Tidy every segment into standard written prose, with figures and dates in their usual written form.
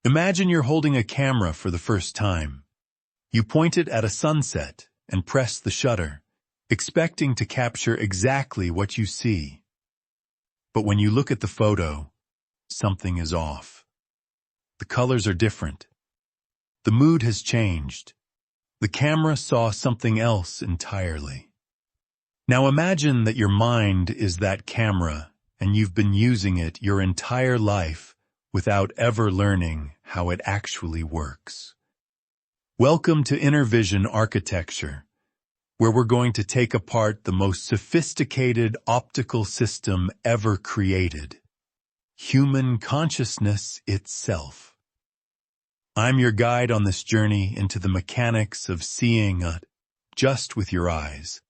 Imagine you're holding a camera for the first time. You point it at a sunset and press the shutter, expecting to capture exactly what you see. But when you look at the photo, something is off. The colors are different. The mood has changed. The camera saw something else entirely. Now imagine that your mind is that camera and you've been using it your entire life without ever learning how it actually works. Welcome to Inner Vision Architecture, where we're going to take apart the most sophisticated optical system ever created, human consciousness itself. I'm your guide on this journey into the mechanics of seeing not just with your eyes,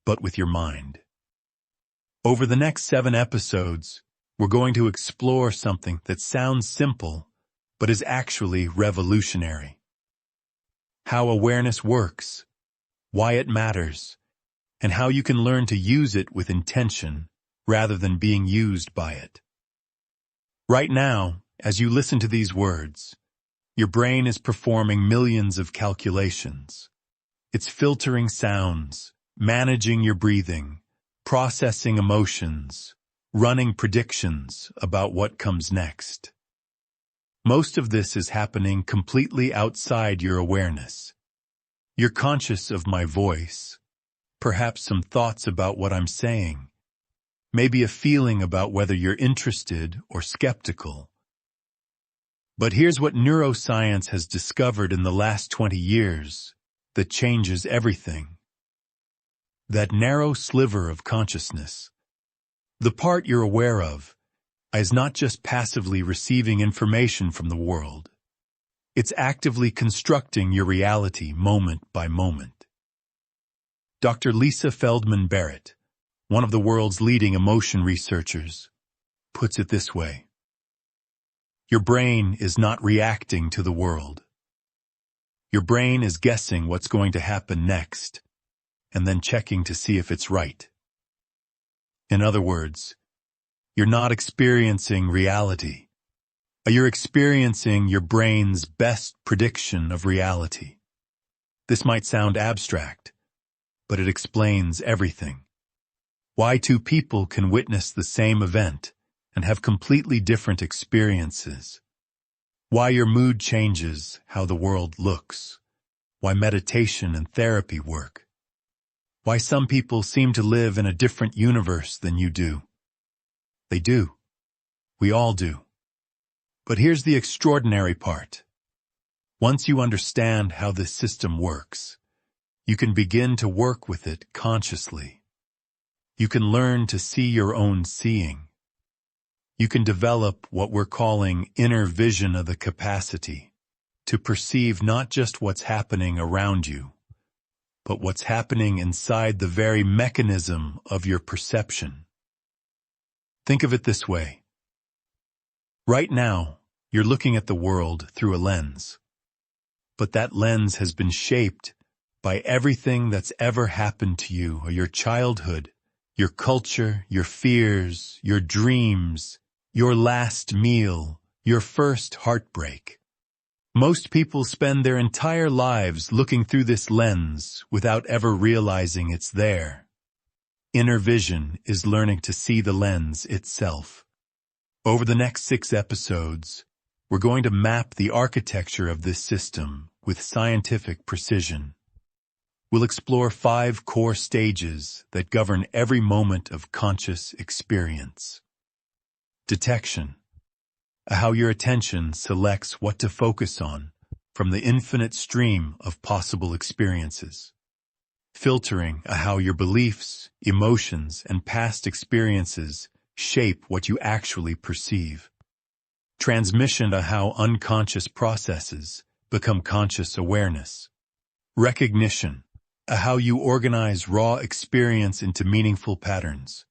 but with your mind. Over the next 7 episodes, we're going to explore something that sounds simple, but is actually revolutionary. How awareness works, why it matters, and how you can learn to use it with intention rather than being used by it. Right now, as you listen to these words, your brain is performing millions of calculations. It's filtering sounds, managing your breathing, processing emotions, running predictions about what comes next. Most of this is happening completely outside your awareness. You're conscious of my voice, perhaps some thoughts about what I'm saying, maybe a feeling about whether you're interested or skeptical. But here's what neuroscience has discovered in the last 20 years that changes everything. That narrow sliver of consciousness, the part you're aware of, is not just passively receiving information from the world. It's actively constructing your reality moment by moment. Dr. Lisa Feldman Barrett, one of the world's leading emotion researchers, puts it this way. Your brain is not reacting to the world. Your brain is guessing what's going to happen next, and then checking to see if it's right. In other words, you're not experiencing reality. You're experiencing your brain's best prediction of reality. This might sound abstract, but it explains everything. Why two people can witness the same event and have completely different experiences. Why your mood changes how the world looks. Why meditation and therapy work. Why some people seem to live in a different universe than you do. They do. We all do. But here's the extraordinary part. Once you understand how this system works, you can begin to work with it consciously. You can learn to see your own seeing. You can develop what we're calling inner vision of the capacity to perceive not just what's happening around you, but what's happening inside the very mechanism of your perception. Think of it this way. Right now, you're looking at the world through a lens. But that lens has been shaped by everything that's ever happened to you, or your childhood, your culture, your fears, your dreams, your last meal, your first heartbreak. Most people spend their entire lives looking through this lens without ever realizing it's there. Inner vision is learning to see the lens itself. Over the next 6 episodes, we're going to map the architecture of this system with scientific precision. We'll explore 5 core stages that govern every moment of conscious experience. Detection. How your attention selects what to focus on from the infinite stream of possible experiences. Filtering. How your beliefs, emotions, and past experiences shape what you actually perceive. Transmission. How unconscious processes become conscious awareness. Recognition. How you organize raw experience into meaningful patterns.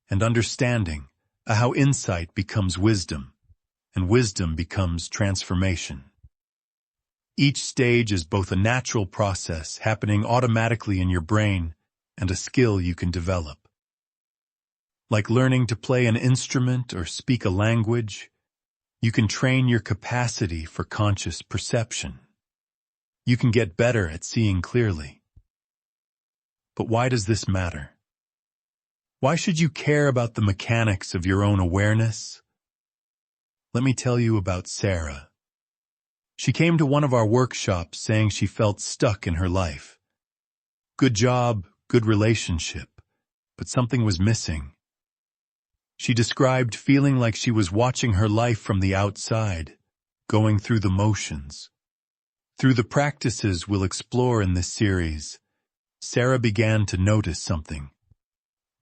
And understanding. How insight becomes wisdom, and wisdom becomes transformation. Each stage is both a natural process happening automatically in your brain and a skill you can develop. Like learning to play an instrument or speak a language, You can train your capacity for conscious perception. You can get better at seeing clearly. But why does this matter? Why should you care about the mechanics of your own awareness? Let me tell you about Sarah. She came to one of our workshops saying she felt stuck in her life. Good job, good relationship, but something was missing. She described feeling like she was watching her life from the outside, going through the motions. Through the practices we'll explore in this series, Sarah began to notice something.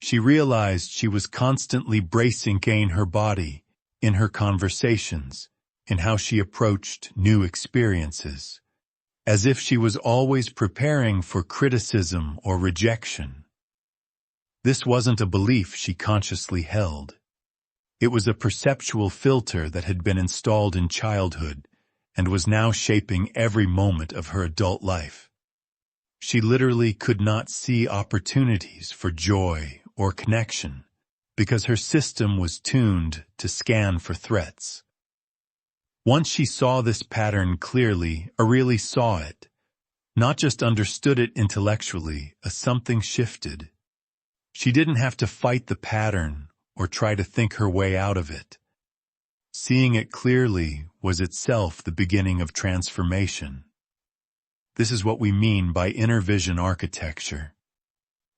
She realized she was constantly bracing in her body, in her conversations, in how she approached new experiences, as if she was always preparing for criticism or rejection. This wasn't a belief she consciously held. It was a perceptual filter that had been installed in childhood and was now shaping every moment of her adult life. She literally could not see opportunities for joy or connection because her system was tuned to scan for threats. Once she saw this pattern clearly, or really saw it, not just understood it intellectually, something shifted. She didn't have to fight the pattern or try to think her way out of it. Seeing it clearly was itself the beginning of transformation. This is what we mean by inner vision architecture.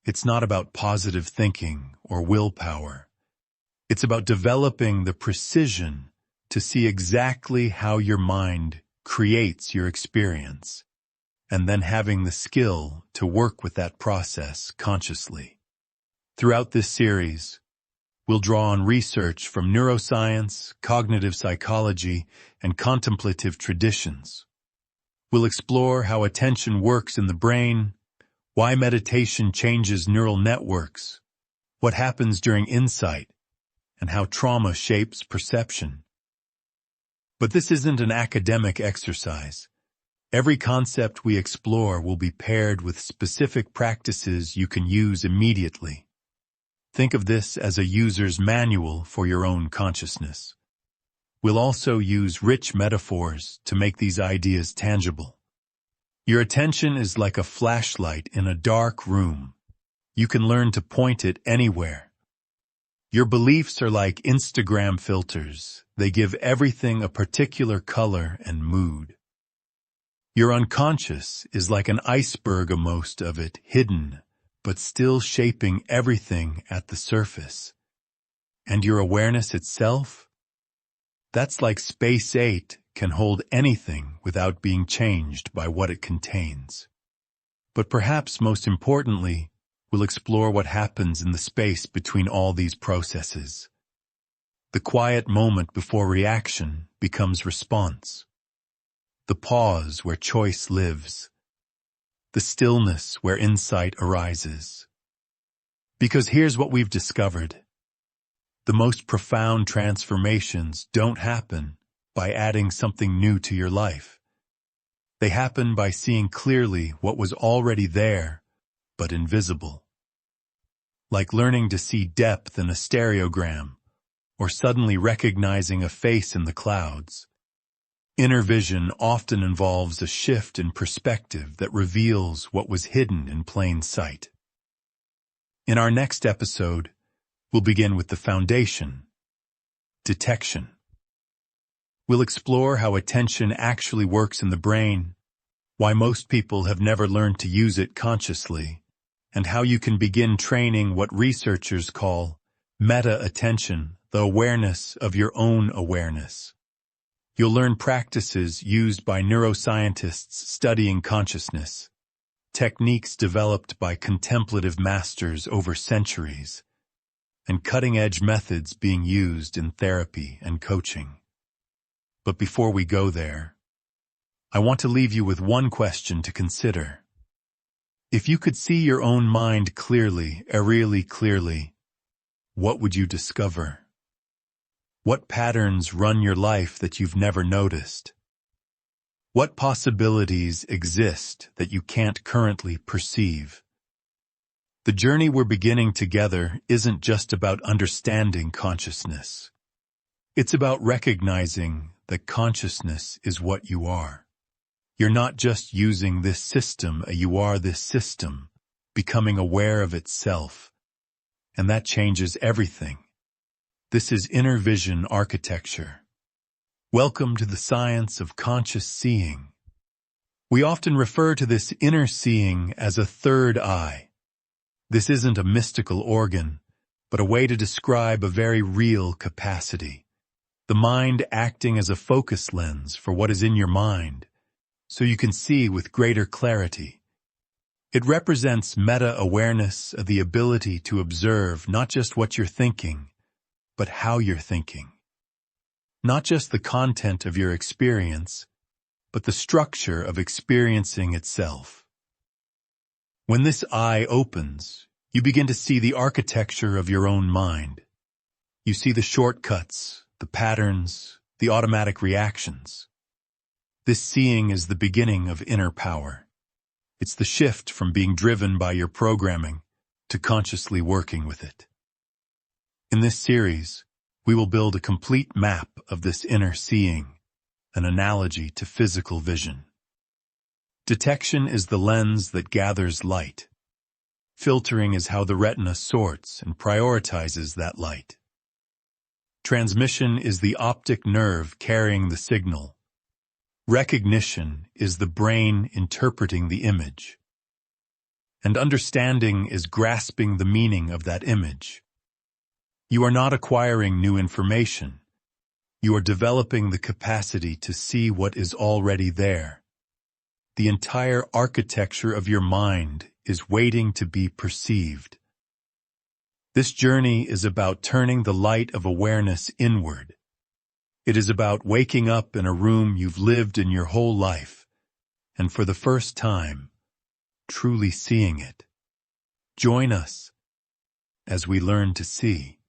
It's not about positive thinking or willpower. It's about developing the precision to see exactly how your mind creates your experience, and then having the skill to work with that process consciously. Throughout this series, we'll draw on research from neuroscience, cognitive psychology, and contemplative traditions. We'll explore how attention works in the brain, why meditation changes neural networks, what happens during insight, and how trauma shapes perception. But this isn't an academic exercise. Every concept we explore will be paired with specific practices you can use immediately. Think of this as a user's manual for your own consciousness. We'll also use rich metaphors to make these ideas tangible. Your attention is like a flashlight in a dark room. You can learn to point it anywhere. Your beliefs are like Instagram filters. They give everything a particular color and mood. Your unconscious is like an iceberg, most of it hidden, but still shaping everything at the surface. And your awareness itself? That's like space 8 can hold anything without being changed by what it contains. But perhaps most importantly, we'll explore what happens in the space between all these processes. The quiet moment before reaction becomes response. The pause where choice lives. The stillness where insight arises. Because here's what we've discovered. The most profound transformations don't happen by adding something new to your life. They happen by seeing clearly what was already there, but invisible. Like learning to see depth in a stereogram, or suddenly recognizing a face in the clouds. Inner vision often involves a shift in perspective that reveals what was hidden in plain sight. In our next episode, we'll begin with the foundation, detection. We'll explore how attention actually works in the brain, why most people have never learned to use it consciously, and how you can begin training what researchers call meta-attention, the awareness of your own awareness. You'll learn practices used by neuroscientists studying consciousness, techniques developed by contemplative masters over centuries, and cutting-edge methods being used in therapy and coaching. But before we go there, I want to leave you with one question to consider. If you could see your own mind clearly, really clearly, what would you discover? What patterns run your life that you've never noticed? What possibilities exist that you can't currently perceive? The journey we're beginning together isn't just about understanding consciousness. It's about recognizing that consciousness is what you are. You're not just using this system, you are this system, becoming aware of itself. And that changes everything. This is inner vision architecture. Welcome to the science of conscious seeing. We often refer to this inner seeing as a third eye. This isn't a mystical organ, but a way to describe a very real capacity. The mind acting as a focus lens for what is in your mind, so you can see with greater clarity. It represents meta-awareness, the ability to observe not just what you're thinking, but how you're thinking. Not just the content of your experience, but the structure of experiencing itself. When this eye opens, you begin to see the architecture of your own mind. You see the shortcuts, the patterns, the automatic reactions. This seeing is the beginning of inner power. It's the shift from being driven by your programming to consciously working with it. In this series, we will build a complete map of this inner seeing, an analogy to physical vision. Detection is the lens that gathers light. Filtering is how the retina sorts and prioritizes that light. Transmission is the optic nerve carrying the signal. Recognition is the brain interpreting the image. And understanding is grasping the meaning of that image. You are not acquiring new information. You are developing the capacity to see what is already there. The entire architecture of your mind is waiting to be perceived. This journey is about turning the light of awareness inward. It is about waking up in a room you've lived in your whole life, and for the first time, truly seeing it. Join us as we learn to see.